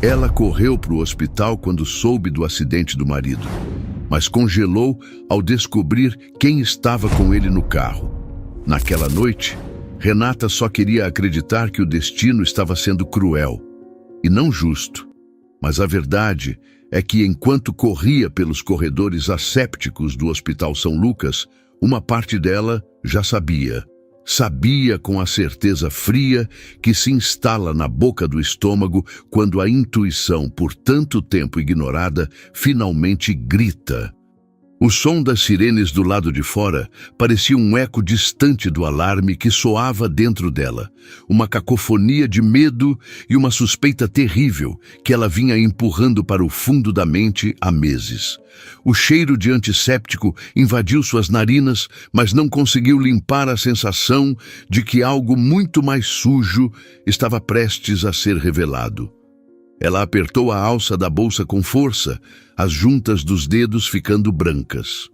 Ela correu para o hospital quando soube do acidente do marido, mas congelou ao descobrir quem estava com ele no carro. Naquela noite, Renata só queria acreditar que o destino estava sendo cruel e não justo. Mas a verdade é que, enquanto corria pelos corredores assépticos do Hospital São Lucas, uma parte dela já sabia. Sabia com a certeza fria que se instala na boca do estômago quando a intuição, por tanto tempo ignorada, finalmente grita. O som das sirenes do lado de fora parecia um eco distante do alarme que soava dentro dela, uma cacofonia de medo e uma suspeita terrível que ela vinha empurrando para o fundo da mente há meses. O cheiro de antisséptico invadiu suas narinas, mas não conseguiu limpar a sensação de que algo muito mais sujo estava prestes a ser revelado. Ela apertou a alça da bolsa com força, as juntas dos dedos ficando brancas.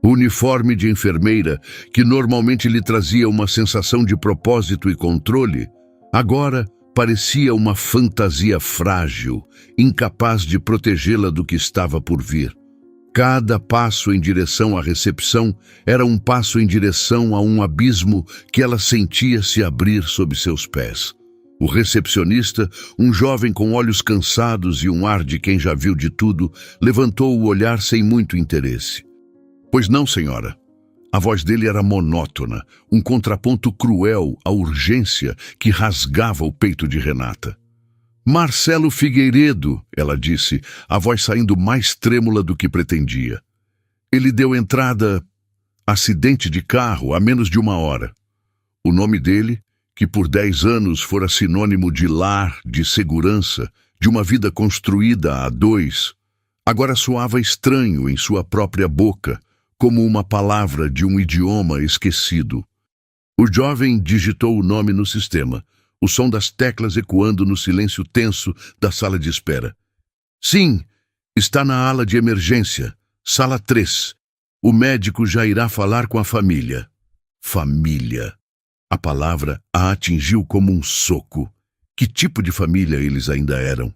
O uniforme de enfermeira, que normalmente lhe trazia uma sensação de propósito e controle, agora parecia uma fantasia frágil, incapaz de protegê-la do que estava por vir. Cada passo em direção à recepção era um passo em direção a um abismo que ela sentia se abrir sob seus pés. O recepcionista, um jovem com olhos cansados e um ar de quem já viu de tudo, levantou o olhar sem muito interesse. "Pois não, senhora." A voz dele era monótona, um contraponto cruel à urgência que rasgava o peito de Renata. "Marcelo Figueiredo," ela disse, a voz saindo mais trêmula do que pretendia. "Ele deu entrada... acidente de carro há menos de 1 hora." O nome dele, que por 10 anos fora sinônimo de lar, de segurança, de uma vida construída a 2, agora soava estranho em sua própria boca, como uma palavra de um idioma esquecido. O jovem digitou o nome no sistema, o som das teclas ecoando no silêncio tenso da sala de espera. "Sim, está na ala de emergência, sala 3. O médico já irá falar com a família." Família. A palavra a atingiu como um soco. Que tipo de família eles ainda eram?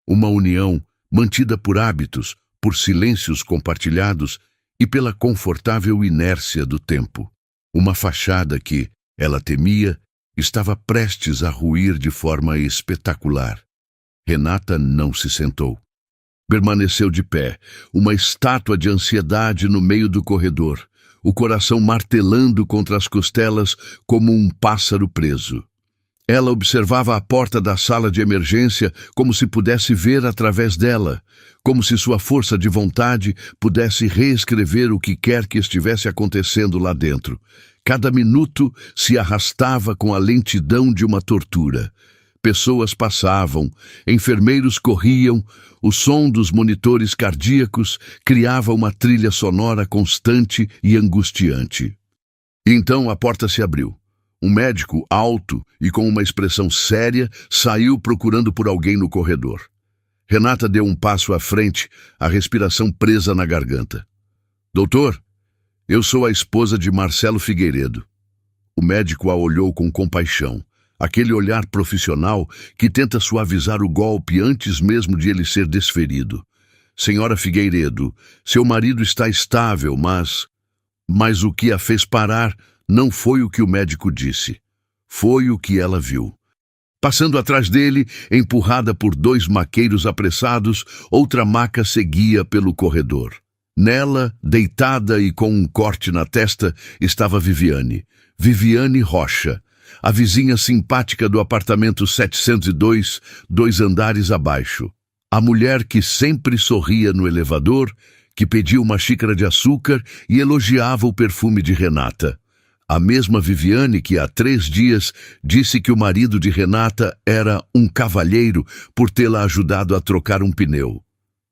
Uma união mantida por hábitos, por silêncios compartilhados e pela confortável inércia do tempo. Uma fachada que, ela temia, estava prestes a ruir de forma espetacular. Renata não se sentou. Permaneceu de pé, uma estátua de ansiedade no meio do corredor, o coração martelando contra as costelas como um pássaro preso. Ela observava a porta da sala de emergência como se pudesse ver através dela, como se sua força de vontade pudesse reescrever o que quer que estivesse acontecendo lá dentro. Cada minuto se arrastava com a lentidão de uma tortura. Pessoas passavam, enfermeiros corriam, o som dos monitores cardíacos criava uma trilha sonora constante e angustiante. Então a porta se abriu. Um médico alto e com uma expressão séria saiu procurando por alguém no corredor. Renata deu um passo à frente, a respiração presa na garganta. "Doutor, eu sou a esposa de Marcelo Figueiredo." O médico a olhou com compaixão. Aquele olhar profissional que tenta suavizar o golpe antes mesmo de ele ser desferido. "Senhora Figueiredo, seu marido está estável, mas o que a fez parar não foi o que o médico disse. Foi o que ela viu." Passando atrás dele, empurrada por 2 maqueiros apressados, outra maca seguia pelo corredor. Nela, deitada e com um corte na testa, estava Viviane Rocha, a vizinha simpática do apartamento 702, 2 andares abaixo. A mulher que sempre sorria no elevador, que pedia uma xícara de açúcar e elogiava o perfume de Renata. A mesma Viviane que há 3 dias disse que o marido de Renata era um cavalheiro por tê-la ajudado a trocar um pneu.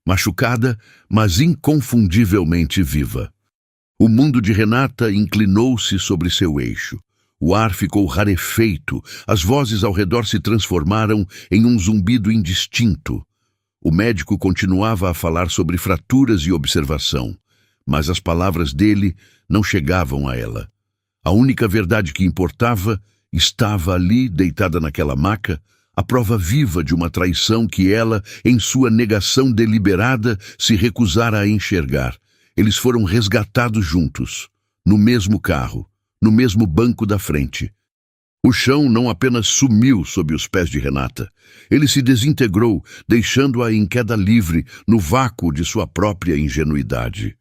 Machucada, mas inconfundivelmente viva. O mundo de Renata inclinou-se sobre seu eixo. O ar ficou rarefeito, as vozes ao redor se transformaram em um zumbido indistinto. O médico continuava a falar sobre fraturas e observação, mas as palavras dele não chegavam a ela. A única verdade que importava estava ali, deitada naquela maca, a prova viva de uma traição que ela, em sua negação deliberada, se recusara a enxergar. Eles foram resgatados juntos, no mesmo carro, no mesmo banco da frente. O chão não apenas sumiu sob os pés de Renata, ele se desintegrou, deixando-a em queda livre, no vácuo de sua própria ingenuidade.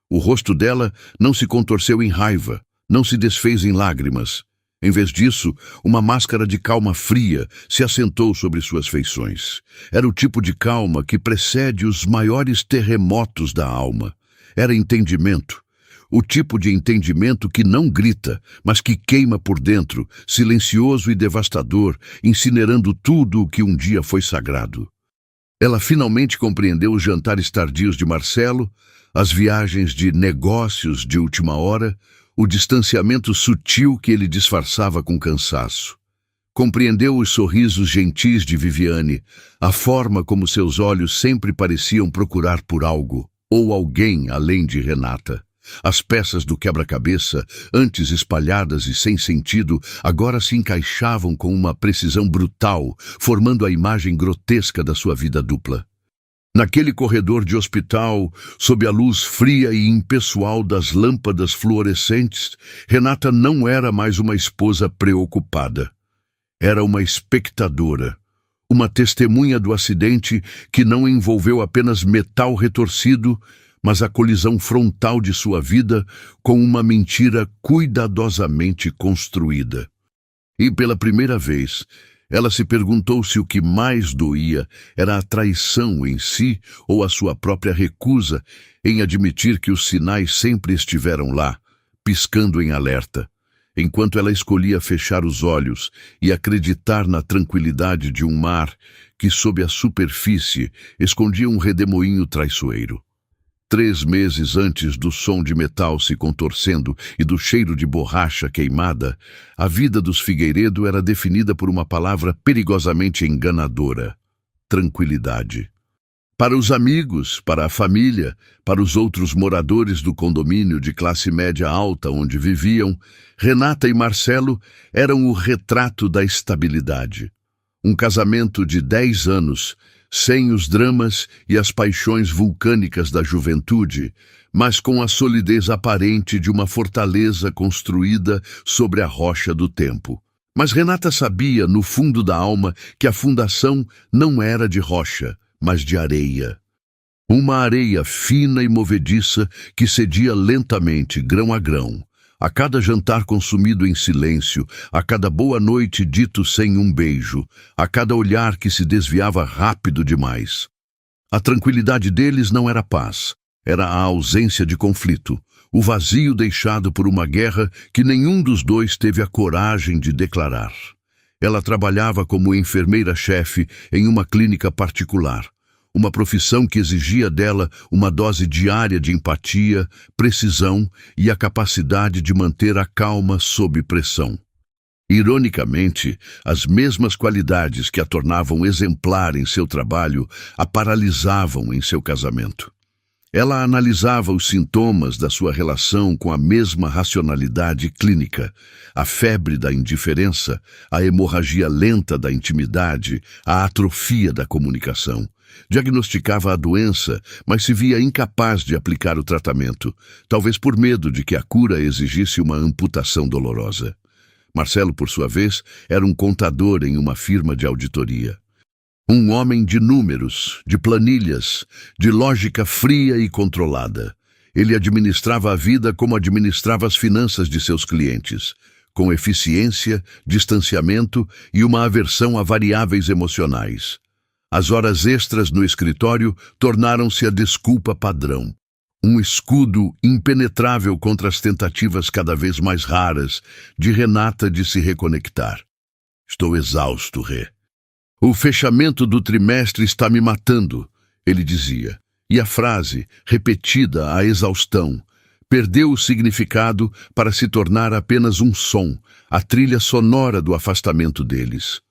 O rosto dela não se contorceu em raiva, não se desfez em lágrimas. Em vez disso, uma máscara de calma fria se assentou sobre suas feições. Era o tipo de calma que precede os maiores terremotos da alma. Era entendimento. O tipo de entendimento que não grita, mas que queima por dentro, silencioso e devastador, incinerando tudo o que um dia foi sagrado. Ela finalmente compreendeu os jantares tardios de Marcelo, as viagens de negócios de última hora, o distanciamento sutil que ele disfarçava com cansaço. Compreendeu os sorrisos gentis de Viviane, a forma como seus olhos sempre pareciam procurar por algo, ou alguém além de Renata. As peças do quebra-cabeça, antes espalhadas e sem sentido, agora se encaixavam com uma precisão brutal, formando a imagem grotesca da sua vida dupla. Naquele corredor de hospital, sob a luz fria e impessoal das lâmpadas fluorescentes, Renata não era mais uma esposa preocupada. Era uma espectadora, uma testemunha do acidente que não envolveu apenas metal retorcido, mas a colisão frontal de sua vida com uma mentira cuidadosamente construída. E pela primeira vez, ela se perguntou se o que mais doía era a traição em si ou a sua própria recusa em admitir que os sinais sempre estiveram lá, piscando em alerta, enquanto ela escolhia fechar os olhos e acreditar na tranquilidade de um mar que, sob a superfície, escondia um redemoinho traiçoeiro. 3 meses antes do som de metal se contorcendo e do cheiro de borracha queimada, a vida dos Figueiredo era definida por uma palavra perigosamente enganadora: tranquilidade. Para os amigos, para a família, para os outros moradores do condomínio de classe média alta onde viviam, Renata e Marcelo eram o retrato da estabilidade. Um casamento de 10 anos, sem os dramas e as paixões vulcânicas da juventude, mas com a solidez aparente de uma fortaleza construída sobre a rocha do tempo. Mas Renata sabia, no fundo da alma, que a fundação não era de rocha, mas de areia. Uma areia fina e movediça que cedia lentamente, grão a grão, a cada jantar consumido em silêncio, a cada boa noite dito sem um beijo, a cada olhar que se desviava rápido demais. A tranquilidade deles não era paz, era a ausência de conflito, o vazio deixado por uma guerra que nenhum dos dois teve a coragem de declarar. Ela trabalhava como enfermeira-chefe em uma clínica particular, uma profissão que exigia dela uma dose diária de empatia, precisão e a capacidade de manter a calma sob pressão. Ironicamente, as mesmas qualidades que a tornavam exemplar em seu trabalho a paralisavam em seu casamento. Ela analisava os sintomas da sua relação com a mesma racionalidade clínica: a febre da indiferença, a hemorragia lenta da intimidade, a atrofia da comunicação. Diagnosticava a doença, mas se via incapaz de aplicar o tratamento, talvez por medo de que a cura exigisse uma amputação dolorosa. Marcelo, por sua vez, era um contador em uma firma de auditoria. Um homem de números, de planilhas, de lógica fria e controlada. Ele administrava a vida como administrava as finanças de seus clientes, com eficiência, distanciamento e uma aversão a variáveis emocionais. As horas extras no escritório tornaram-se a desculpa padrão. Um escudo impenetrável contra as tentativas cada vez mais raras de Renata de se reconectar. Estou exausto, Rê. O fechamento do trimestre está me matando, ele dizia. E a frase, repetida à exaustão, perdeu o significado para se tornar apenas um som, a trilha sonora do afastamento deles.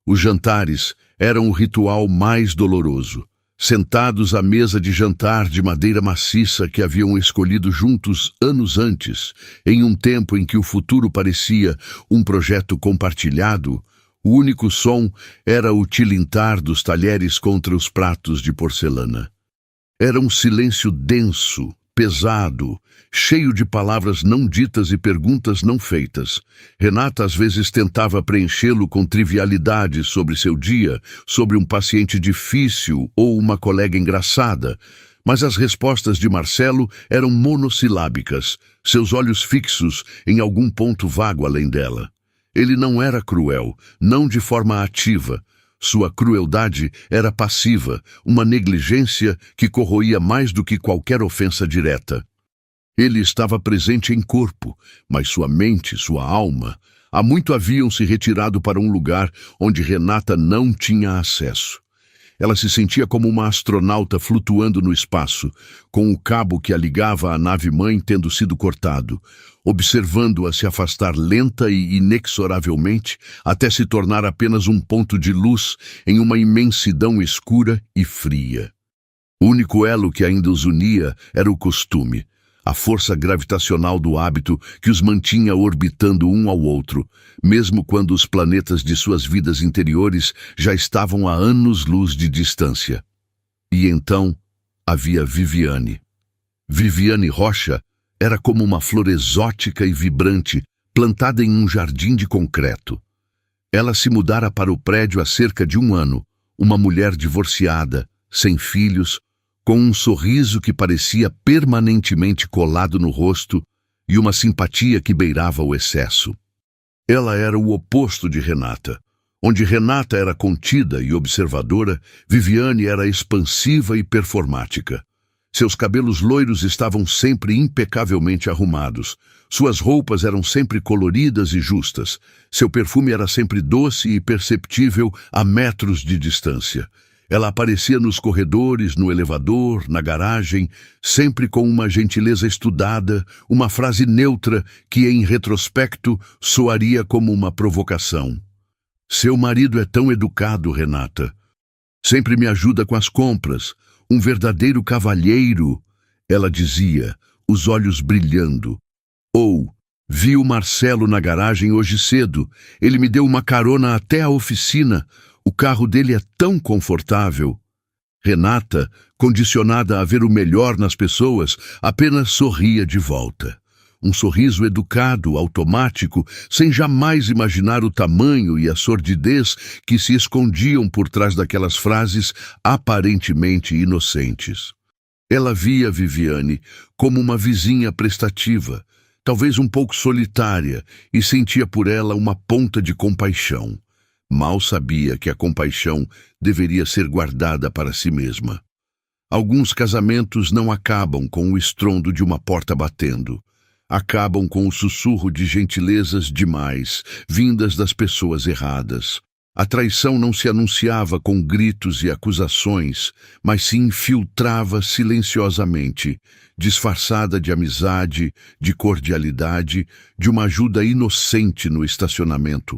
Os jantares eram o ritual mais doloroso. Sentados à mesa de jantar de madeira maciça que haviam escolhido juntos anos antes, em um tempo em que o futuro parecia um projeto compartilhado, O único som era o tilintar dos talheres contra os pratos de porcelana. Era um silêncio denso, pesado, cheio de palavras não ditas e perguntas não feitas. Renata às vezes tentava preenchê-lo com trivialidades sobre seu dia, sobre um paciente difícil ou uma colega engraçada, mas as respostas de Marcelo eram monossilábicas, seus olhos fixos em algum ponto vago além dela. Ele não era cruel, não de forma ativa. Sua crueldade era passiva, uma negligência que corroía mais do que qualquer ofensa direta. Ele estava presente em corpo, mas sua mente, sua alma, há muito haviam se retirado para um lugar onde Renata não tinha acesso. Ela se sentia como uma astronauta flutuando no espaço, com o cabo que a ligava à nave-mãe tendo sido cortado, observando-a se afastar lenta e inexoravelmente até se tornar apenas um ponto de luz em uma imensidão escura e fria. O único elo que ainda os unia era o costume, a força gravitacional do hábito que os mantinha orbitando um ao outro, mesmo quando os planetas de suas vidas interiores já estavam a anos-luz de distância. E então havia Viviane. Viviane Rocha era como uma flor exótica e vibrante, plantada em um jardim de concreto. Ela se mudara para o prédio há cerca de 1 ano, uma mulher divorciada, sem filhos, com um sorriso que parecia permanentemente colado no rosto e uma simpatia que beirava o excesso. Ela era o oposto de Renata. Onde Renata era contida e observadora, Viviane era expansiva e performática. Seus cabelos loiros estavam sempre impecavelmente arrumados. Suas roupas eram sempre coloridas e justas. Seu perfume era sempre doce e perceptível a metros de distância. Ela aparecia nos corredores, no elevador, na garagem, sempre com uma gentileza estudada, uma frase neutra que, em retrospecto, soaria como uma provocação. Seu marido é tão educado, Renata. Sempre me ajuda com as compras. Um verdadeiro cavalheiro, ela dizia, os olhos brilhando. Ou, vi o Marcelo na garagem hoje cedo. Ele me deu uma carona até a oficina. O carro dele é tão confortável. Renata, condicionada a ver o melhor nas pessoas, apenas sorria de volta. Um sorriso educado, automático, sem jamais imaginar o tamanho e a sordidez que se escondiam por trás daquelas frases aparentemente inocentes. Ela via Viviane como uma vizinha prestativa, talvez um pouco solitária, e sentia por ela uma ponta de compaixão. Mal sabia que a compaixão deveria ser guardada para si mesma. Alguns casamentos não acabam com o estrondo de uma porta batendo. Acabam com o sussurro de gentilezas demais, vindas das pessoas erradas. A traição não se anunciava com gritos e acusações, mas se infiltrava silenciosamente, disfarçada de amizade, de cordialidade, de uma ajuda inocente no estacionamento.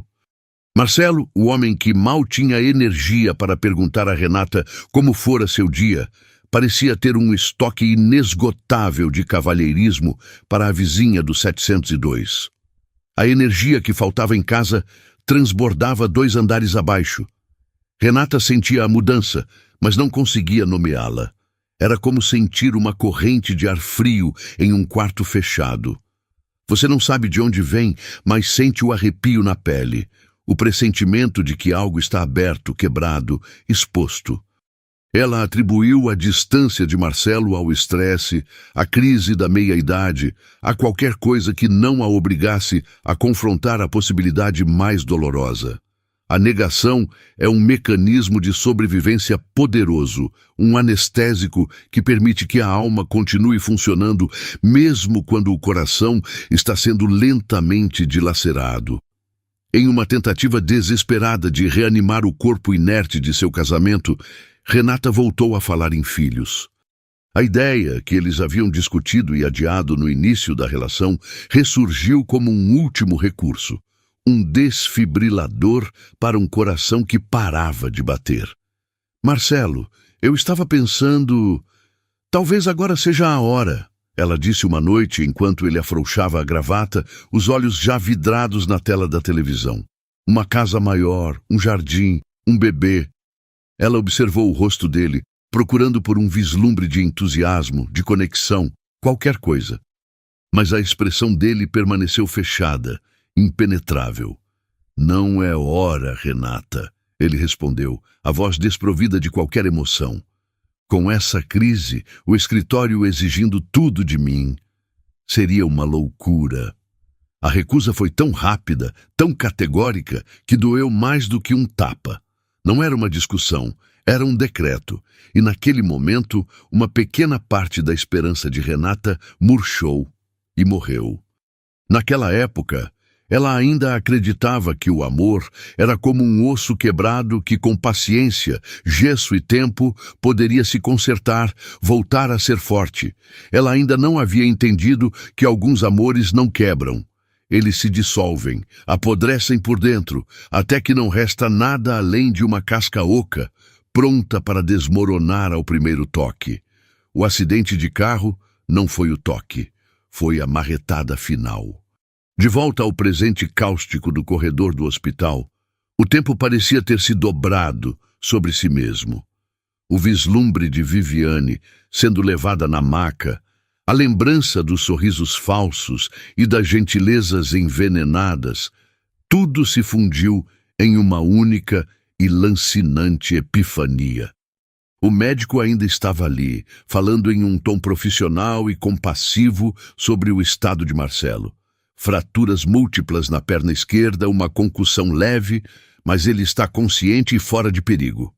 Marcelo, o homem que mal tinha energia para perguntar a Renata como fora seu dia, parecia ter um estoque inesgotável de cavalheirismo para a vizinha do 702. A energia que faltava em casa transbordava 2 andares abaixo. Renata sentia a mudança, mas não conseguia nomeá-la. Era como sentir uma corrente de ar frio em um quarto fechado. Você não sabe de onde vem, mas sente o arrepio na pele. O pressentimento de que algo está aberto, quebrado, exposto. Ela atribuiu a distância de Marcelo ao estresse, à crise da meia-idade, a qualquer coisa que não a obrigasse a confrontar a possibilidade mais dolorosa. A negação é um mecanismo de sobrevivência poderoso, um anestésico que permite que a alma continue funcionando mesmo quando o coração está sendo lentamente dilacerado. Em uma tentativa desesperada de reanimar o corpo inerte de seu casamento, Renata voltou a falar em filhos. A ideia que eles haviam discutido e adiado no início da relação ressurgiu como um último recurso, um desfibrilador para um coração que parava de bater. Marcelo, eu estava pensando... Talvez agora seja a hora, ela disse uma noite enquanto ele afrouxava a gravata, os olhos já vidrados na tela da televisão. Uma casa maior, um jardim, um bebê. Ela observou o rosto dele, procurando por um vislumbre de entusiasmo, de conexão, qualquer coisa. Mas a expressão dele permaneceu fechada, impenetrável. Não é hora, Renata, ele respondeu, a voz desprovida de qualquer emoção. Com essa crise, o escritório exigindo tudo de mim, seria uma loucura. A recusa foi tão rápida, tão categórica, que doeu mais do que um tapa. Não era uma discussão, era um decreto, e naquele momento, uma pequena parte da esperança de Renata murchou e morreu. Naquela época, ela ainda acreditava que o amor era como um osso quebrado que, com paciência, gesso e tempo, poderia se consertar, voltar a ser forte. Ela ainda não havia entendido que alguns amores não quebram. Eles se dissolvem, apodrecem por dentro, até que não resta nada além de uma casca oca, pronta para desmoronar ao primeiro toque. O acidente de carro não foi o toque, foi a marretada final. De volta ao presente cáustico do corredor do hospital, o tempo parecia ter se dobrado sobre si mesmo. O vislumbre de Viviane sendo levada na maca, a lembrança dos sorrisos falsos e das gentilezas envenenadas, tudo se fundiu em uma única e lancinante epifania. O médico ainda estava ali, falando em um tom profissional e compassivo sobre o estado de Marcelo. Fraturas múltiplas na perna esquerda, uma concussão leve, mas ele está consciente e fora de perigo.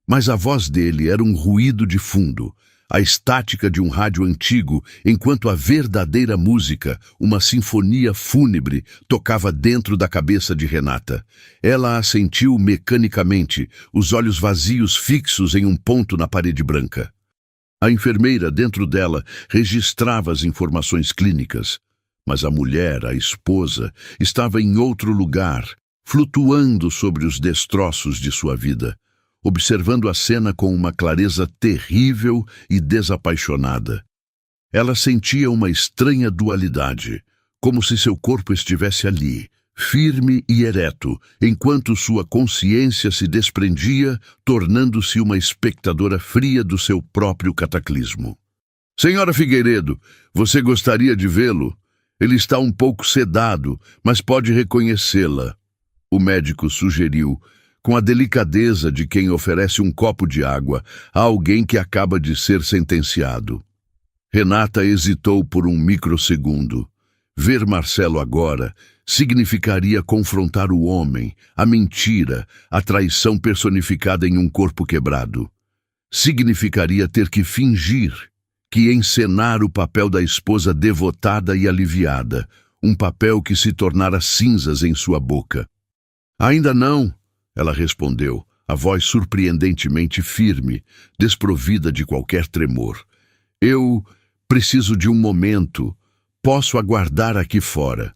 Mas a voz dele era um ruído de fundo, a estática de um rádio antigo, enquanto a verdadeira música, uma sinfonia fúnebre, tocava dentro da cabeça de Renata. Ela a sentiu mecanicamente, os olhos vazios fixos em um ponto na parede branca. A enfermeira, dentro dela, registrava as informações clínicas. Mas a mulher, a esposa, estava em outro lugar, flutuando sobre os destroços de sua vida, observando a cena com uma clareza terrível e desapaixonada. Ela sentia uma estranha dualidade, como se seu corpo estivesse ali, firme e ereto, enquanto sua consciência se desprendia, tornando-se uma espectadora fria do seu próprio cataclismo. Senhora Figueiredo, você gostaria de vê-lo? Ele está um pouco sedado, mas pode reconhecê-la, o médico sugeriu, com a delicadeza de quem oferece um copo de água a alguém que acaba de ser sentenciado. Renata hesitou por um microsegundo. Ver Marcelo agora significaria confrontar o homem, a mentira, a traição personificada em um corpo quebrado. Significaria ter que fingir, que encenar o papel da esposa devotada e aliviada, um papel que se tornara cinzas em sua boca. Ainda não, ela respondeu, a voz surpreendentemente firme, desprovida de qualquer tremor. Eu preciso de um momento, posso aguardar aqui fora.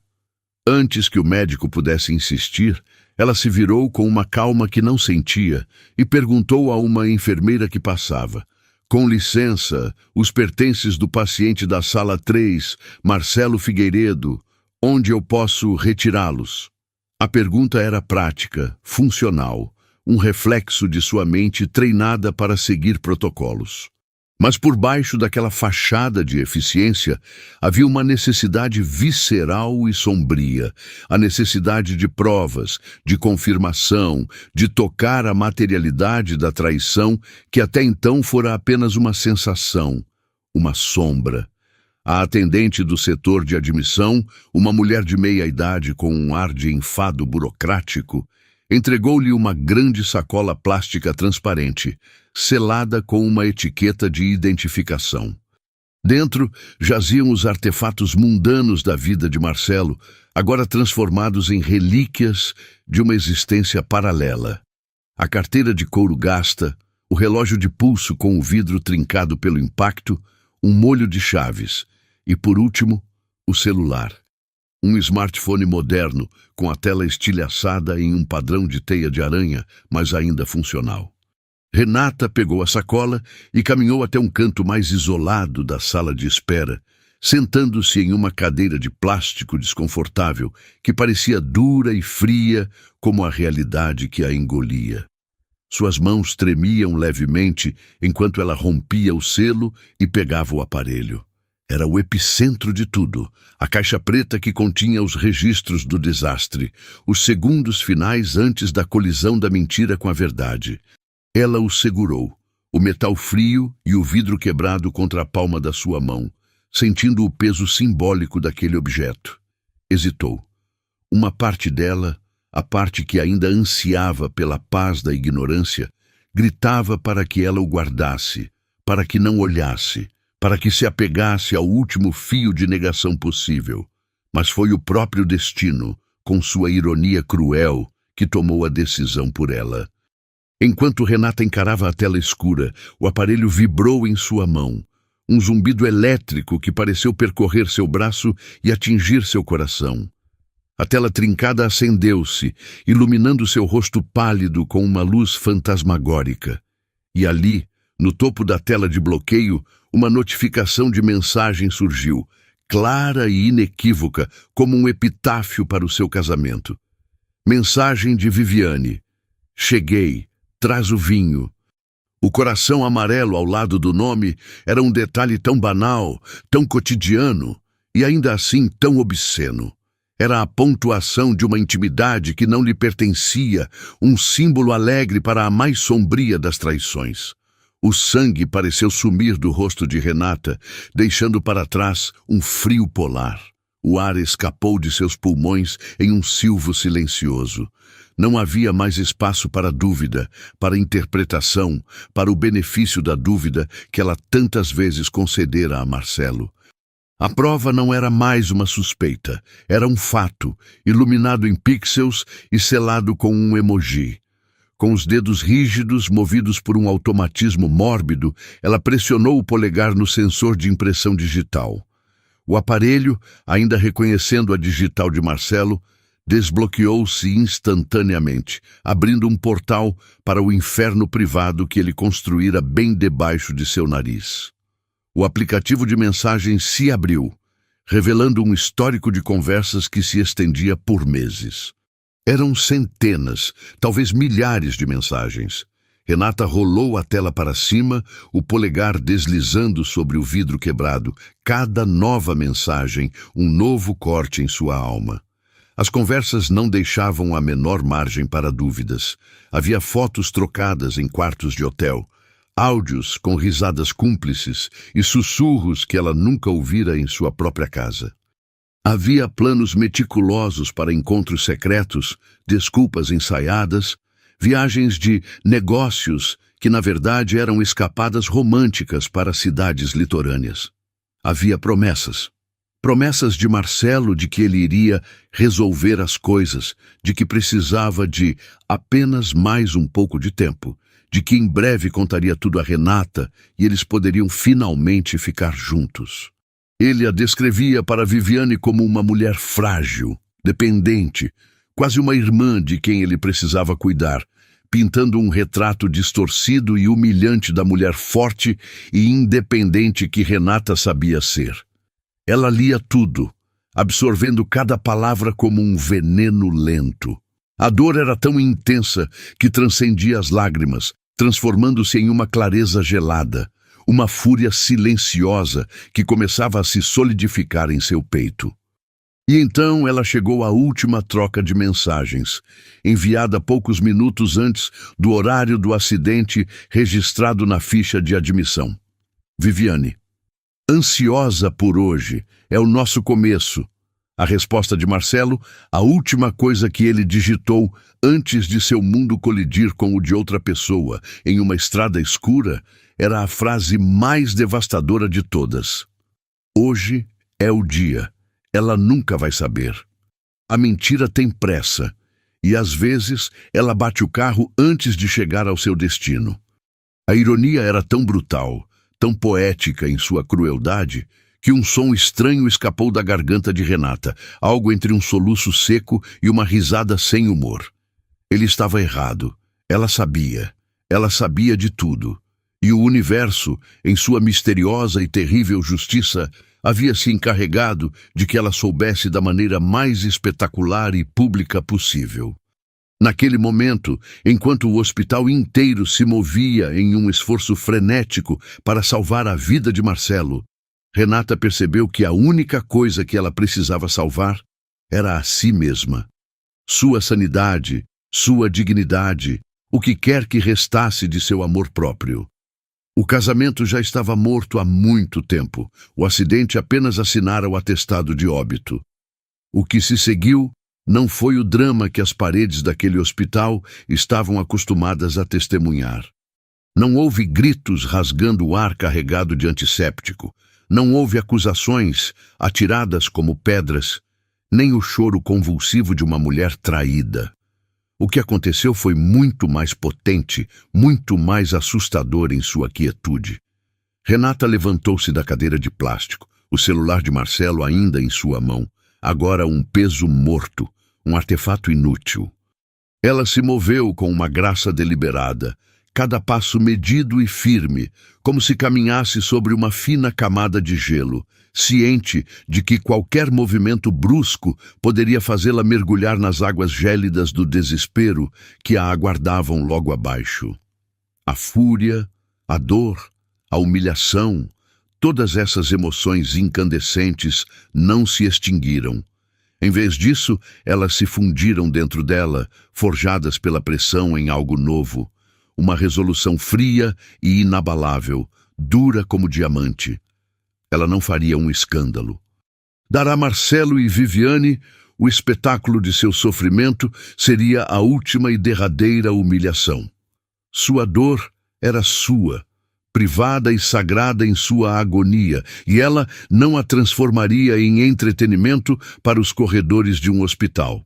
Antes que o médico pudesse insistir, ela se virou com uma calma que não sentia e perguntou a uma enfermeira que passava. Com licença, os pertences do paciente da sala 3, Marcelo Figueiredo, onde eu posso retirá-los? A pergunta era prática, funcional, um reflexo de sua mente treinada para seguir protocolos. Mas por baixo daquela fachada de eficiência, havia uma necessidade visceral e sombria, a necessidade de provas, de confirmação, de tocar a materialidade da traição que até então fora apenas uma sensação, uma sombra. A atendente do setor de admissão, uma mulher de meia-idade com um ar de enfado burocrático, entregou-lhe uma grande sacola plástica transparente, selada com uma etiqueta de identificação. Dentro jaziam os artefatos mundanos da vida de Marcelo, agora transformados em relíquias de uma existência paralela. A carteira de couro gasta, o relógio de pulso com o vidro trincado pelo impacto, um molho de chaves e, por último, o celular. Um smartphone moderno, com a tela estilhaçada em um padrão de teia de aranha, mas ainda funcional. Renata pegou a sacola e caminhou até um canto mais isolado da sala de espera, sentando-se em uma cadeira de plástico desconfortável que parecia dura e fria como a realidade que a engolia. Suas mãos tremiam levemente enquanto ela rompia o selo e pegava o aparelho. Era o epicentro de tudo, a caixa preta que continha os registros do desastre, os segundos finais antes da colisão da mentira com a verdade. Ela o segurou, o metal frio e o vidro quebrado contra a palma da sua mão, sentindo o peso simbólico daquele objeto. Hesitou. Uma parte dela, a parte que ainda ansiava pela paz da ignorância, gritava para que ela o guardasse, para que não olhasse, para que se apegasse ao último fio de negação possível. Mas foi o próprio destino, com sua ironia cruel, que tomou a decisão por ela. Enquanto Renata encarava a tela escura, o aparelho vibrou em sua mão. Um zumbido elétrico que pareceu percorrer seu braço e atingir seu coração. A tela trincada acendeu-se, iluminando seu rosto pálido com uma luz fantasmagórica. E ali, no topo da tela de bloqueio, uma notificação de mensagem surgiu, clara e inequívoca, como um epitáfio para o seu casamento. Mensagem de Viviane. Cheguei, traz o vinho. O coração amarelo ao lado do nome era um detalhe tão banal, tão cotidiano e ainda assim tão obsceno. Era a pontuação de uma intimidade que não lhe pertencia, um símbolo alegre para a mais sombria das traições. O sangue pareceu sumir do rosto de Renata, deixando para trás um frio polar. O ar escapou de seus pulmões em um silvo silencioso. Não havia mais espaço para dúvida, para interpretação, para o benefício da dúvida que ela tantas vezes concedera a Marcelo. A prova não era mais uma suspeita, era um fato, iluminado em pixels e selado com um emoji. Com os dedos rígidos, movidos por um automatismo mórbido, ela pressionou o polegar no sensor de impressão digital. O aparelho, ainda reconhecendo a digital de Marcelo, desbloqueou-se instantaneamente, abrindo um portal para o inferno privado que ele construíra bem debaixo de seu nariz. O aplicativo de mensagens se abriu, revelando um histórico de conversas que se estendia por meses. Eram centenas, talvez milhares de mensagens. Renata rolou a tela para cima, o polegar deslizando sobre o vidro quebrado. Cada nova mensagem, um novo corte em sua alma. As conversas não deixavam a menor margem para dúvidas. Havia fotos trocadas em quartos de hotel, áudios com risadas cúmplices e sussurros que ela nunca ouvira em sua própria casa. Havia planos meticulosos para encontros secretos, desculpas ensaiadas, viagens de negócios que na verdade eram escapadas românticas para cidades litorâneas. Havia promessas. Promessas de Marcelo de que ele iria resolver as coisas, de que precisava de apenas mais um pouco de tempo, de que em breve contaria tudo a Renata e eles poderiam finalmente ficar juntos. Ele a descrevia para Viviane como uma mulher frágil, dependente, quase uma irmã de quem ele precisava cuidar, pintando um retrato distorcido e humilhante da mulher forte e independente que Renata sabia ser. Ela lia tudo, absorvendo cada palavra como um veneno lento. A dor era tão intensa que transcendia as lágrimas, transformando-se em uma clareza gelada, uma fúria silenciosa que começava a se solidificar em seu peito. E então ela chegou à última troca de mensagens, enviada poucos minutos antes do horário do acidente registrado na ficha de admissão. Viviane. Ansiosa por hoje, é o nosso começo. A resposta de Marcelo, a última coisa que ele digitou antes de seu mundo colidir com o de outra pessoa em uma estrada escura, era a frase mais devastadora de todas. Hoje é o dia. Ela nunca vai saber. A mentira tem pressa, e às vezes ela bate o carro antes de chegar ao seu destino. A ironia era tão brutal, tão poética em sua crueldade, que um som estranho escapou da garganta de Renata, algo entre um soluço seco e uma risada sem humor. Ele estava errado. Ela sabia de tudo. e o universo, em sua misteriosa e terrível justiça, havia se encarregado de que ela soubesse da maneira mais espetacular e pública possível. Naquele momento, enquanto o hospital inteiro se movia em um esforço frenético para salvar a vida de Marcelo, Renata percebeu que a única coisa que ela precisava salvar era a si mesma. Sua sanidade, sua dignidade, o que quer que restasse de seu amor próprio. O casamento já estava morto há muito tempo. O acidente apenas assinara o atestado de óbito. O que se seguiu não foi o drama que as paredes daquele hospital estavam acostumadas a testemunhar. Não houve gritos rasgando o ar carregado de antisséptico. Não houve acusações atiradas como pedras, nem o choro convulsivo de uma mulher traída. O que aconteceu foi muito mais potente, muito mais assustador em sua quietude. Renata levantou-se da cadeira de plástico, o celular de Marcelo ainda em sua mão, agora um peso morto, um artefato inútil. Ela se moveu com uma graça deliberada, cada passo medido e firme, como se caminhasse sobre uma fina camada de gelo, ciente de que qualquer movimento brusco poderia fazê-la mergulhar nas águas gélidas do desespero que a aguardavam logo abaixo. A fúria, a dor, a humilhação, todas essas emoções incandescentes não se extinguiram. Em vez disso, elas se fundiram dentro dela, forjadas pela pressão em algo novo, uma resolução fria e inabalável, dura como diamante. Ela não faria um escândalo. Dar a Marcelo e Viviane o espetáculo de seu sofrimento seria a última e derradeira humilhação. Sua dor era sua, privada e sagrada em sua agonia, e ela não a transformaria em entretenimento para os corredores de um hospital.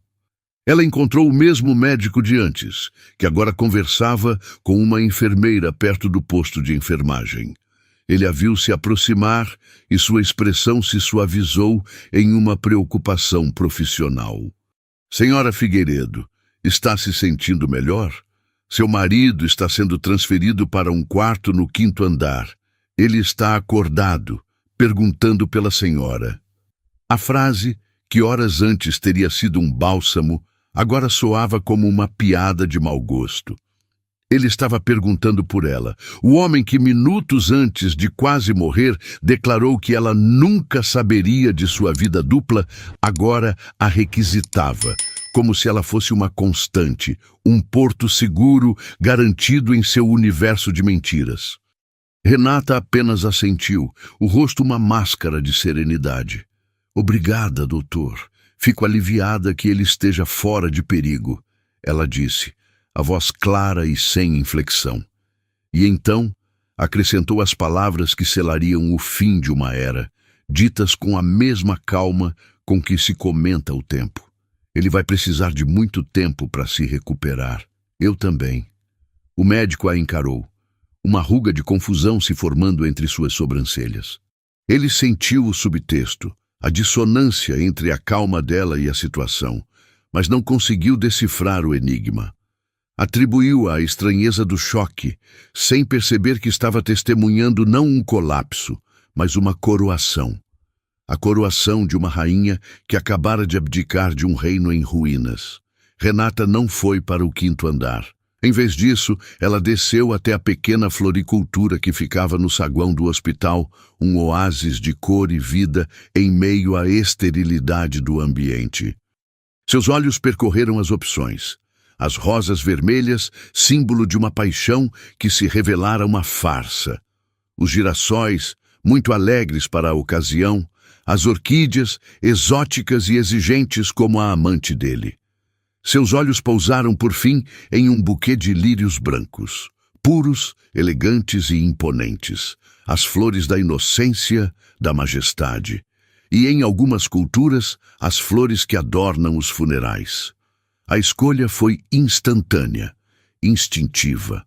Ela encontrou o mesmo médico de antes, que agora conversava com uma enfermeira perto do posto de enfermagem. Ele a viu se aproximar e sua expressão se suavizou em uma preocupação profissional. Senhora Figueiredo, está se sentindo melhor? Seu marido está sendo transferido para um quarto no 5º andar. Ele está acordado, perguntando pela senhora. A frase, que horas antes teria sido um bálsamo, agora soava como uma piada de mau gosto. Ele estava perguntando por ela. O homem que minutos antes de quase morrer declarou que ela nunca saberia de sua vida dupla, agora a requisitava, como se ela fosse uma constante, um porto seguro garantido em seu universo de mentiras. Renata apenas assentiu, o rosto uma máscara de serenidade. Obrigada, doutor. Fico aliviada que ele esteja fora de perigo, ela disse, a voz clara e sem inflexão. E então acrescentou as palavras que selariam o fim de uma era, ditas com a mesma calma com que se comenta o tempo. Ele vai precisar de muito tempo para se recuperar. Eu também. O médico a encarou, uma ruga de confusão se formando entre suas sobrancelhas. Ele sentiu o subtexto, a dissonância entre a calma dela e a situação, mas não conseguiu decifrar o enigma. Atribuiu à estranheza do choque, sem perceber que estava testemunhando não um colapso, mas uma coroação. A coroação de uma rainha que acabara de abdicar de um reino em ruínas. Renata não foi para o 5º andar. Em vez disso, ela desceu até a pequena floricultura que ficava no saguão do hospital, um oásis de cor e vida em meio à esterilidade do ambiente. Seus olhos percorreram as opções. As rosas vermelhas, símbolo de uma paixão que se revelara uma farsa. Os girassóis, muito alegres para a ocasião. As orquídeas, exóticas e exigentes como a amante dele. Seus olhos pousaram, por fim, em um buquê de lírios brancos, puros, elegantes e imponentes, as flores da inocência, da majestade, e, em algumas culturas, as flores que adornam os funerais. A escolha foi instantânea, instintiva.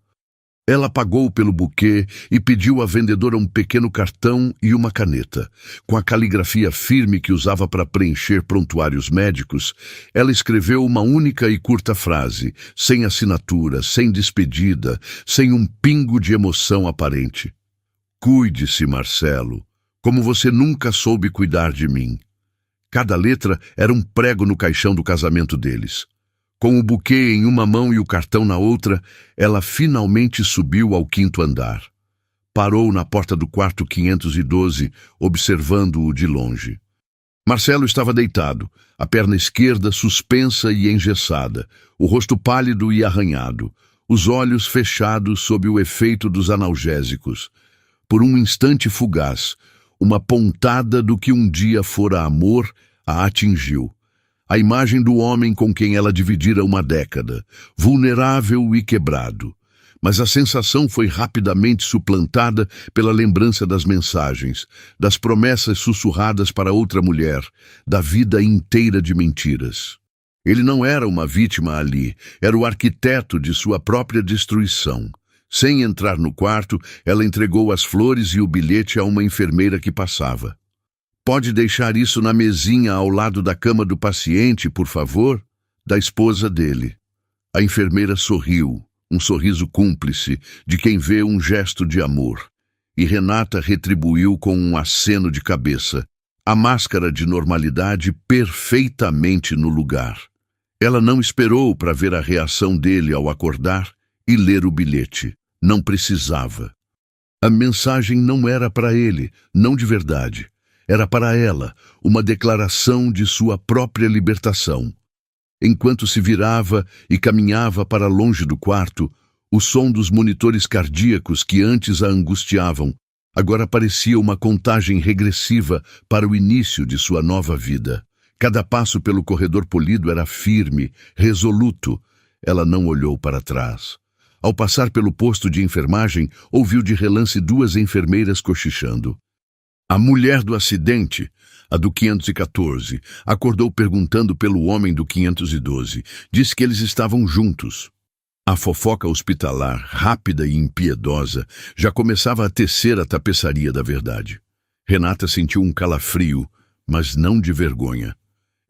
Ela pagou pelo buquê e pediu à vendedora um pequeno cartão e uma caneta. Com a caligrafia firme que usava para preencher prontuários médicos, ela escreveu uma única e curta frase, sem assinatura, sem despedida, sem um pingo de emoção aparente. Cuide-se, Marcelo, como você nunca soube cuidar de mim. Cada letra era um prego no caixão do casamento deles. Com o buquê em uma mão e o cartão na outra, ela finalmente subiu ao 5º andar. Parou na porta do quarto 512, observando-o de longe. Marcelo estava deitado, a perna esquerda suspensa e engessada, o rosto pálido e arranhado, os olhos fechados sob o efeito dos analgésicos. Por um instante fugaz, uma pontada do que um dia fora amor a atingiu. A imagem do homem com quem ela dividira uma década, vulnerável e quebrado. Mas a sensação foi rapidamente suplantada pela lembrança das mensagens, das promessas sussurradas para outra mulher, da vida inteira de mentiras. Ele não era uma vítima ali, era o arquiteto de sua própria destruição. Sem entrar no quarto, ela entregou as flores e o bilhete a uma enfermeira que passava. Pode deixar isso na mesinha ao lado da cama do paciente, por favor? Da esposa dele. A enfermeira sorriu, um sorriso cúmplice, de quem vê um gesto de amor. E Renata retribuiu com um aceno de cabeça, a máscara de normalidade perfeitamente no lugar. Ela não esperou para ver a reação dele ao acordar e ler o bilhete. Não precisava. A mensagem não era para ele, não de verdade. Era para ela, uma declaração de sua própria libertação. Enquanto se virava e caminhava para longe do quarto, o som dos monitores cardíacos que antes a angustiavam, agora parecia uma contagem regressiva para o início de sua nova vida. Cada passo pelo corredor polido era firme, resoluto. Ela não olhou para trás. Ao passar pelo posto de enfermagem, ouviu de relance 2 enfermeiras cochichando. A mulher do acidente, a do 514, acordou perguntando pelo homem do 512. Disse que eles estavam juntos. A fofoca hospitalar, rápida e impiedosa, já começava a tecer a tapeçaria da verdade. Renata sentiu um calafrio, mas não de vergonha.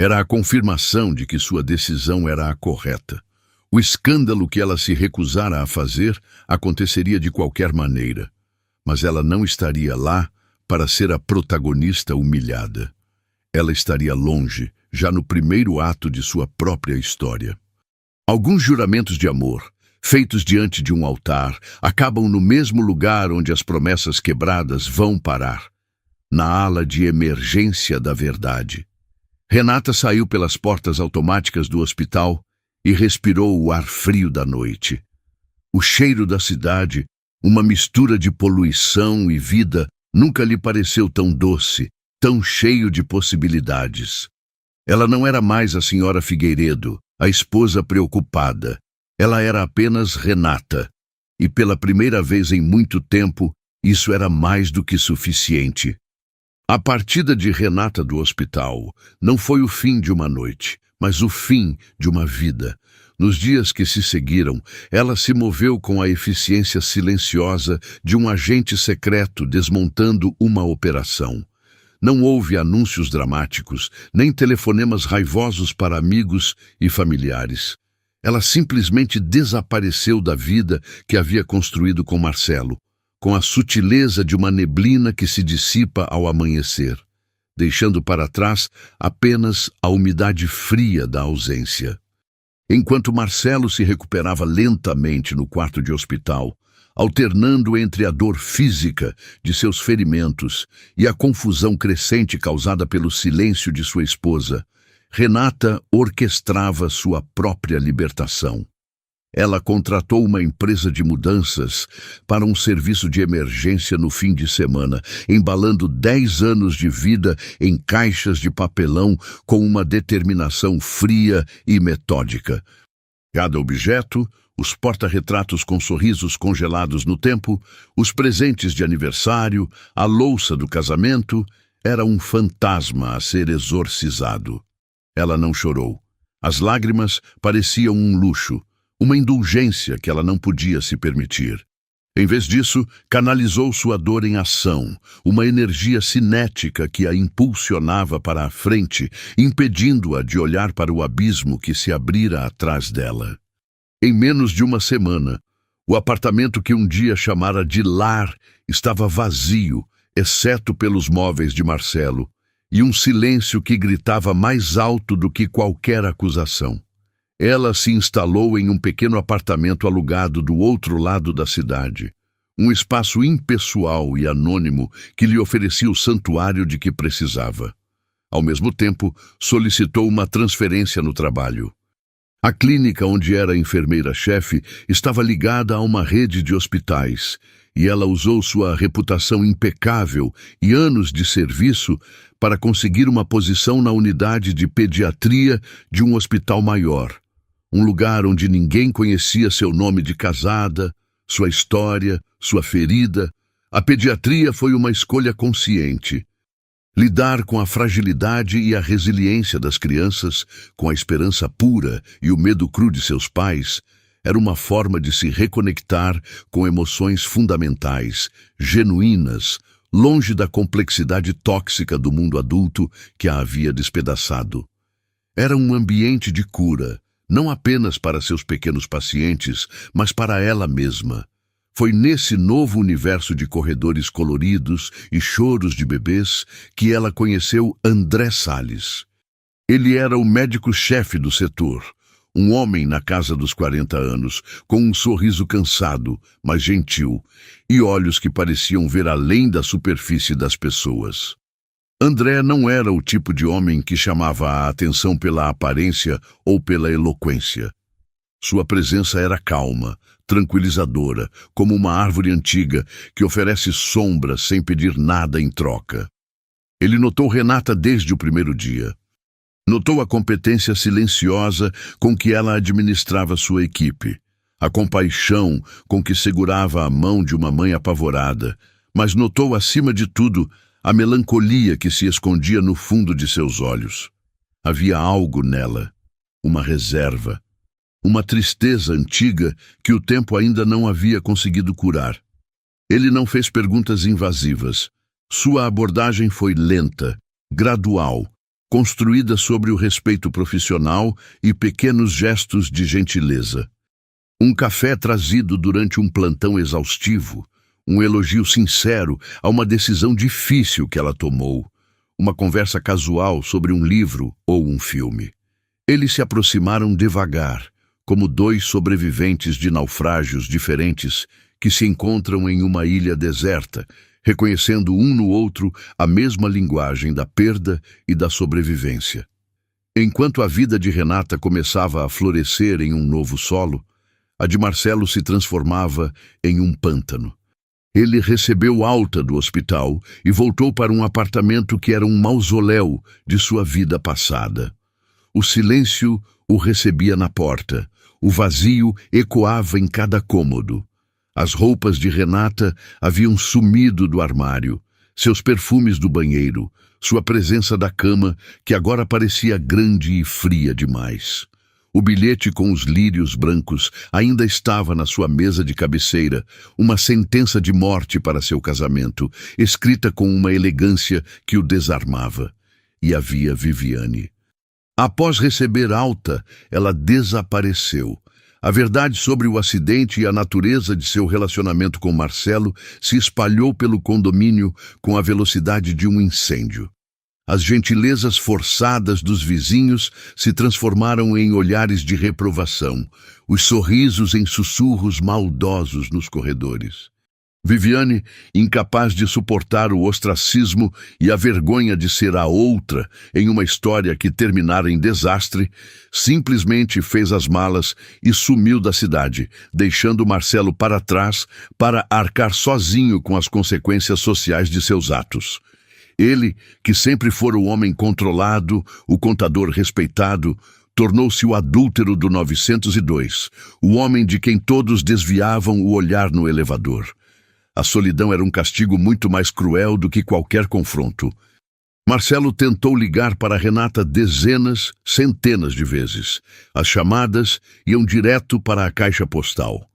Era a confirmação de que sua decisão era a correta. O escândalo que ela se recusara a fazer aconteceria de qualquer maneira. Mas ela não estaria lá para ser a protagonista humilhada. Ela estaria longe, já no primeiro ato de sua própria história. Alguns juramentos de amor, feitos diante de um altar, acabam no mesmo lugar onde as promessas quebradas vão parar, na ala de emergência da verdade. Renata saiu pelas portas automáticas do hospital e respirou o ar frio da noite. O cheiro da cidade, uma mistura de poluição e vida, nunca lhe pareceu tão doce, tão cheio de possibilidades. Ela não era mais a senhora Figueiredo, a esposa preocupada. Ela era apenas Renata. E pela primeira vez em muito tempo, isso era mais do que suficiente. A partida de Renata do hospital não foi o fim de uma noite, mas o fim de uma vida. Nos dias que se seguiram, ela se moveu com a eficiência silenciosa de um agente secreto desmontando uma operação. Não houve anúncios dramáticos, nem telefonemas raivosos para amigos e familiares. Ela simplesmente desapareceu da vida que havia construído com Marcelo, com a sutileza de uma neblina que se dissipa ao amanhecer, deixando para trás apenas a umidade fria da ausência. Enquanto Marcelo se recuperava lentamente no quarto de hospital, alternando entre a dor física de seus ferimentos e a confusão crescente causada pelo silêncio de sua esposa, Renata orquestrava sua própria libertação. Ela contratou uma empresa de mudanças para um serviço de emergência no fim de semana, embalando 10 anos de vida em caixas de papelão com uma determinação fria e metódica. Cada objeto, os porta-retratos com sorrisos congelados no tempo, os presentes de aniversário, a louça do casamento, era um fantasma a ser exorcizado. Ela não chorou. As lágrimas pareciam um luxo, uma indulgência que ela não podia se permitir. Em vez disso, canalizou sua dor em ação, uma energia cinética que a impulsionava para a frente, impedindo-a de olhar para o abismo que se abrira atrás dela. Em menos de uma semana, o apartamento que um dia chamara de lar estava vazio, exceto pelos móveis de Marcelo, e um silêncio que gritava mais alto do que qualquer acusação. Ela se instalou em um pequeno apartamento alugado do outro lado da cidade, um espaço impessoal e anônimo que lhe oferecia o santuário de que precisava. Ao mesmo tempo, solicitou uma transferência no trabalho. A clínica onde era enfermeira-chefe estava ligada a uma rede de hospitais, e ela usou sua reputação impecável e anos de serviço para conseguir uma posição na unidade de pediatria de um hospital maior. Um lugar onde ninguém conhecia seu nome de casada, sua história, sua ferida. A pediatria foi uma escolha consciente. Lidar com a fragilidade e a resiliência das crianças, com a esperança pura e o medo cru de seus pais, era uma forma de se reconectar com emoções fundamentais, genuínas, longe da complexidade tóxica do mundo adulto que a havia despedaçado. Era um ambiente de cura, não apenas para seus pequenos pacientes, mas para ela mesma. Foi nesse novo universo de corredores coloridos e choros de bebês que ela conheceu André Salles. Ele era o médico-chefe do setor, um homem na casa dos 40 anos, com um sorriso cansado, mas gentil, e olhos que pareciam ver além da superfície das pessoas. André não era o tipo de homem que chamava a atenção pela aparência ou pela eloquência. Sua presença era calma, tranquilizadora, como uma árvore antiga que oferece sombra sem pedir nada em troca. Ele notou Renata desde o primeiro dia. Notou a competência silenciosa com que ela administrava sua equipe, a compaixão com que segurava a mão de uma mãe apavorada, mas notou, acima de tudo, a melancolia que se escondia no fundo de seus olhos. Havia algo nela, uma reserva, uma tristeza antiga que o tempo ainda não havia conseguido curar. Ele não fez perguntas invasivas. Sua abordagem foi lenta, gradual, construída sobre o respeito profissional e pequenos gestos de gentileza. Um café trazido durante um plantão exaustivo, um elogio sincero a uma decisão difícil que ela tomou, uma conversa casual sobre um livro ou um filme. Eles se aproximaram devagar, como dois sobreviventes de naufrágios diferentes que se encontram em uma ilha deserta, reconhecendo um no outro a mesma linguagem da perda e da sobrevivência. Enquanto a vida de Renata começava a florescer em um novo solo, a de Marcelo se transformava em um pântano. Ele recebeu alta do hospital e voltou para um apartamento que era um mausoléu de sua vida passada. O silêncio o recebia na porta, o vazio ecoava em cada cômodo. As roupas de Renata haviam sumido do armário, seus perfumes do banheiro, sua presença da cama, que agora parecia grande e fria demais. O bilhete com os lírios brancos ainda estava na sua mesa de cabeceira, uma sentença de morte para seu casamento, escrita com uma elegância que o desarmava. E havia Viviane. Após receber alta, ela desapareceu. A verdade sobre o acidente e a natureza de seu relacionamento com Marcelo se espalhou pelo condomínio com a velocidade de um incêndio. As gentilezas forçadas dos vizinhos se transformaram em olhares de reprovação, os sorrisos em sussurros maldosos nos corredores. Viviane, incapaz de suportar o ostracismo e a vergonha de ser a outra em uma história que terminara em desastre, simplesmente fez as malas e sumiu da cidade, deixando Marcelo para trás para arcar sozinho com as consequências sociais de seus atos. Ele, que sempre fora o homem controlado, o contador respeitado, tornou-se o adúltero do 902, o homem de quem todos desviavam o olhar no elevador. A solidão era um castigo muito mais cruel do que qualquer confronto. Marcelo tentou ligar para Renata dezenas, centenas de vezes. As chamadas iam direto para a caixa postal.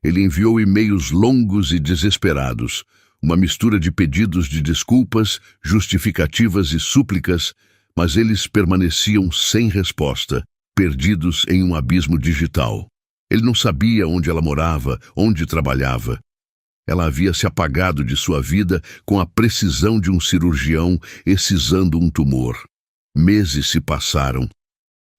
Ele enviou e-mails longos e desesperados, uma mistura de pedidos de desculpas, justificativas e súplicas, mas eles permaneciam sem resposta, perdidos em um abismo digital. Ele não sabia onde ela morava, onde trabalhava. Ela havia se apagado de sua vida com a precisão de um cirurgião excisando um tumor. Meses se passaram.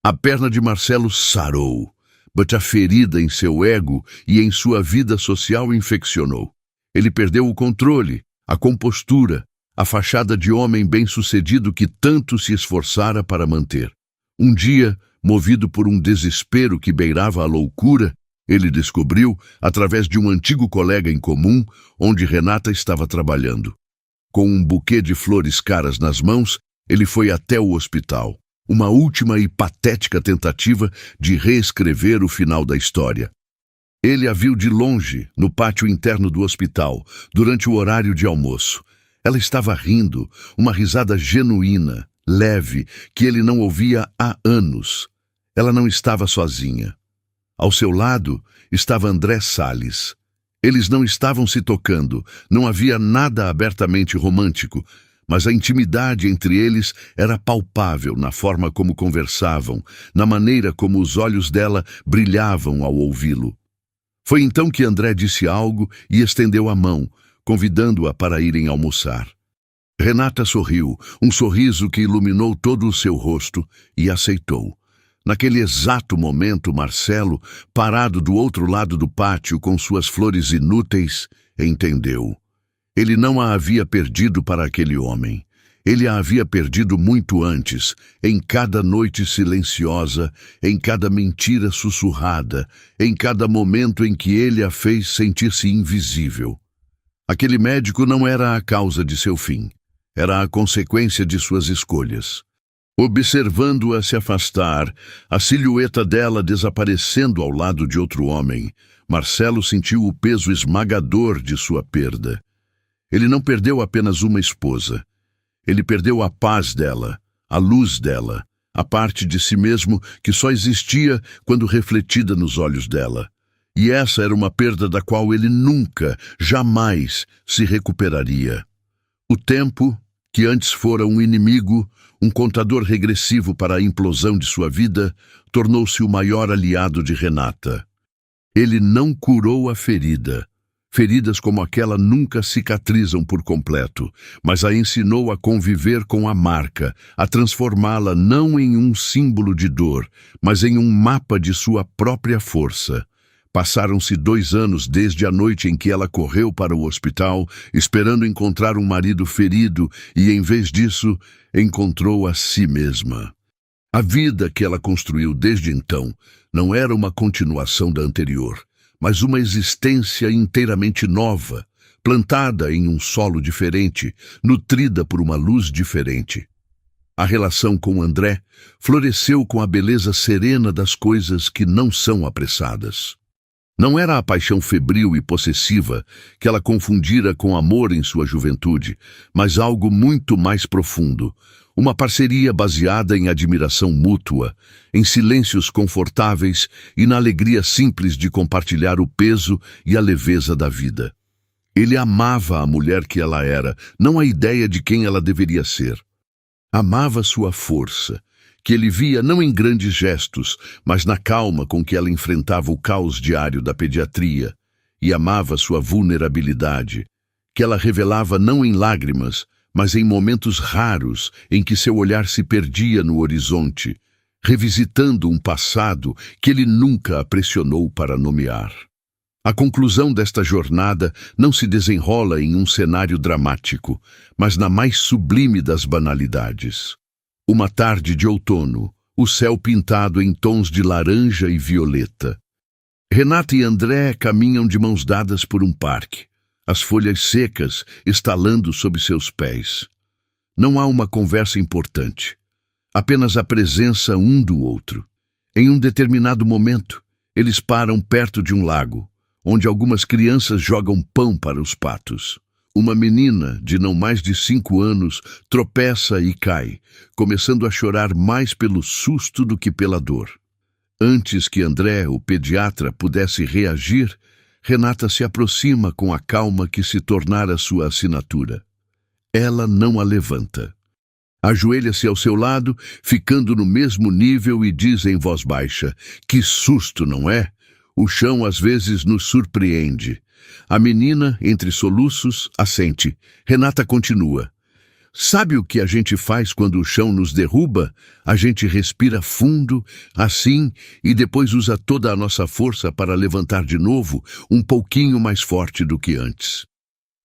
A perna de Marcelo sarou, mas a ferida em seu ego e em sua vida social infeccionou. Ele perdeu o controle, a compostura, a fachada de homem bem-sucedido que tanto se esforçara para manter. Um dia, movido por um desespero que beirava a loucura, ele descobriu, através de um antigo colega em comum, onde Renata estava trabalhando. Com um buquê de flores caras nas mãos, ele foi até o hospital. Uma última e patética tentativa de reescrever o final da história. Ele a viu de longe, no pátio interno do hospital, durante o horário de almoço. Ela estava rindo, uma risada genuína, leve, que ele não ouvia há anos. Ela não estava sozinha. Ao seu lado estava André Salles. Eles não estavam se tocando, não havia nada abertamente romântico, mas a intimidade entre eles era palpável na forma como conversavam, na maneira como os olhos dela brilhavam ao ouvi-lo. Foi então que André disse algo e estendeu a mão, convidando-a para irem almoçar. Renata sorriu, um sorriso que iluminou todo o seu rosto, e aceitou. Naquele exato momento, Marcelo, parado do outro lado do pátio com suas flores inúteis, entendeu. Ele não a havia perdido para aquele homem. Ele a havia perdido muito antes, em cada noite silenciosa, em cada mentira sussurrada, em cada momento em que ele a fez sentir-se invisível. Aquele médico não era a causa de seu fim, era a consequência de suas escolhas. Observando-a se afastar, a silhueta dela desaparecendo ao lado de outro homem, Marcelo sentiu o peso esmagador de sua perda. Ele não perdeu apenas uma esposa. Ele perdeu a paz dela, a luz dela, a parte de si mesmo que só existia quando refletida nos olhos dela. E essa era uma perda da qual ele nunca, jamais se recuperaria. O tempo, que antes fora um inimigo, um contador regressivo para a implosão de sua vida, tornou-se o maior aliado de Renata. Ele não curou a ferida. Feridas como aquela nunca cicatrizam por completo, mas a ensinou a conviver com a marca, a transformá-la não em um símbolo de dor, mas em um mapa de sua própria força. Passaram-se 2 anos desde a noite em que ela correu para o hospital, esperando encontrar um marido ferido, e em vez disso, encontrou a si mesma. A vida que ela construiu desde então não era uma continuação da anterior, mas uma existência inteiramente nova, plantada em um solo diferente, nutrida por uma luz diferente. A relação com André floresceu com a beleza serena das coisas que não são apressadas. Não era a paixão febril e possessiva que ela confundira com amor em sua juventude, mas algo muito mais profundo, uma parceria baseada em admiração mútua, em silêncios confortáveis e na alegria simples de compartilhar o peso e a leveza da vida. Ele amava a mulher que ela era, não a ideia de quem ela deveria ser. Amava sua força, que ele via não em grandes gestos, mas na calma com que ela enfrentava o caos diário da pediatria, e amava sua vulnerabilidade, que ela revelava não em lágrimas, mas em momentos raros em que seu olhar se perdia no horizonte, revisitando um passado que ele nunca a pressionou para nomear. A conclusão desta jornada não se desenrola em um cenário dramático, mas na mais sublime das banalidades. Uma tarde de outono, o céu pintado em tons de laranja e violeta. Renata e André caminham de mãos dadas por um parque, as folhas secas estalando sob seus pés. Não há uma conversa importante, apenas a presença um do outro. Em um determinado momento, eles param perto de um lago, onde algumas crianças jogam pão para os patos. Uma menina, de não mais de 5 anos, tropeça e cai, começando a chorar mais pelo susto do que pela dor. Antes que André, o pediatra, pudesse reagir, Renata se aproxima com a calma que se tornara sua assinatura. Ela não a levanta. Ajoelha-se ao seu lado, ficando no mesmo nível, e diz em voz baixa: "Que susto, não é? O chão às vezes nos surpreende." A menina, entre soluços, assente. Renata continua: "Sabe o que a gente faz quando o chão nos derruba? A gente respira fundo, assim, e depois usa toda a nossa força para levantar de novo, um pouquinho mais forte do que antes."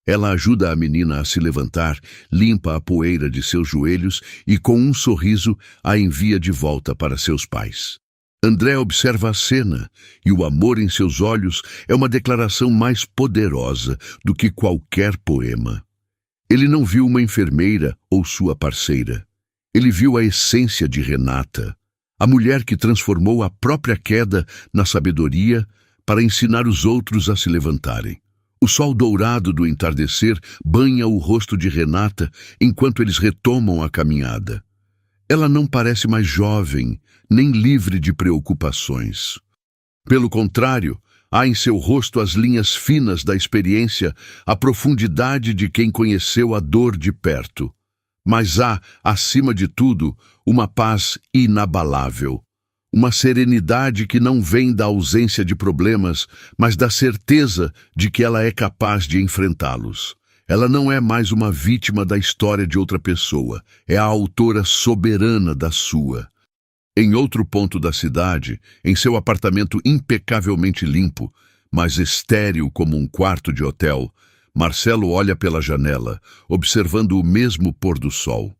Ela ajuda a menina a se levantar, limpa a poeira de seus joelhos e, com um sorriso, a envia de volta para seus pais. André observa a cena, e o amor em seus olhos é uma declaração mais poderosa do que qualquer poema. Ele não viu uma enfermeira ou sua parceira. Ele viu a essência de Renata, a mulher que transformou a própria queda na sabedoria para ensinar os outros a se levantarem. O sol dourado do entardecer banha o rosto de Renata enquanto eles retomam a caminhada. Ela não parece mais jovem, nem livre de preocupações. Pelo contrário, há em seu rosto as linhas finas da experiência, a profundidade de quem conheceu a dor de perto. Mas há, acima de tudo, uma paz inabalável. Uma serenidade que não vem da ausência de problemas, mas da certeza de que ela é capaz de enfrentá-los. Ela não é mais uma vítima da história de outra pessoa, é a autora soberana da sua. Em outro ponto da cidade, em seu apartamento impecavelmente limpo, mas estéril como um quarto de hotel, Marcelo olha pela janela, observando o mesmo pôr do sol.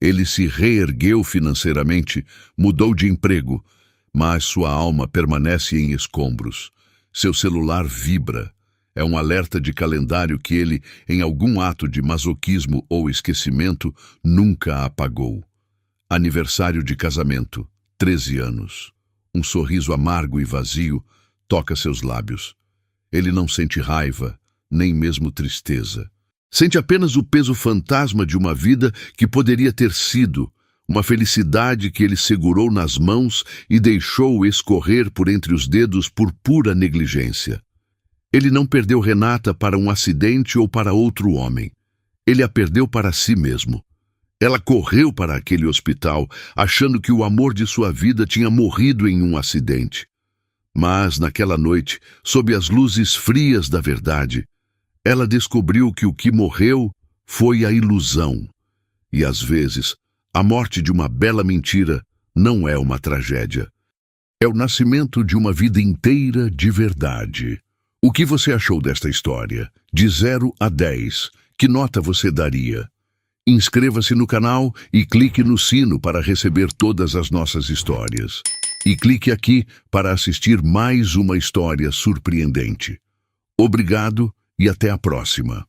Ele se reergueu financeiramente, mudou de emprego, mas sua alma permanece em escombros. Seu celular vibra. É um alerta de calendário que ele, em algum ato de masoquismo ou esquecimento, nunca apagou. Aniversário de casamento, 13 anos. Um sorriso amargo e vazio toca seus lábios. Ele não sente raiva, nem mesmo tristeza. Sente apenas o peso fantasma de uma vida que poderia ter sido, uma felicidade que ele segurou nas mãos e deixou escorrer por entre os dedos por pura negligência. Ele não perdeu Renata para um acidente ou para outro homem. Ele a perdeu para si mesmo. Ela correu para aquele hospital, achando que o amor de sua vida tinha morrido em um acidente. Mas, naquela noite, sob as luzes frias da verdade, ela descobriu que o que morreu foi a ilusão. E, às vezes, a morte de uma bela mentira não é uma tragédia. É o nascimento de uma vida inteira de verdade. O que você achou desta história? De 0 a 10, que nota você daria? Inscreva-se no canal e clique no sino para receber todas as nossas histórias. E clique aqui para assistir mais uma história surpreendente. Obrigado e até a próxima.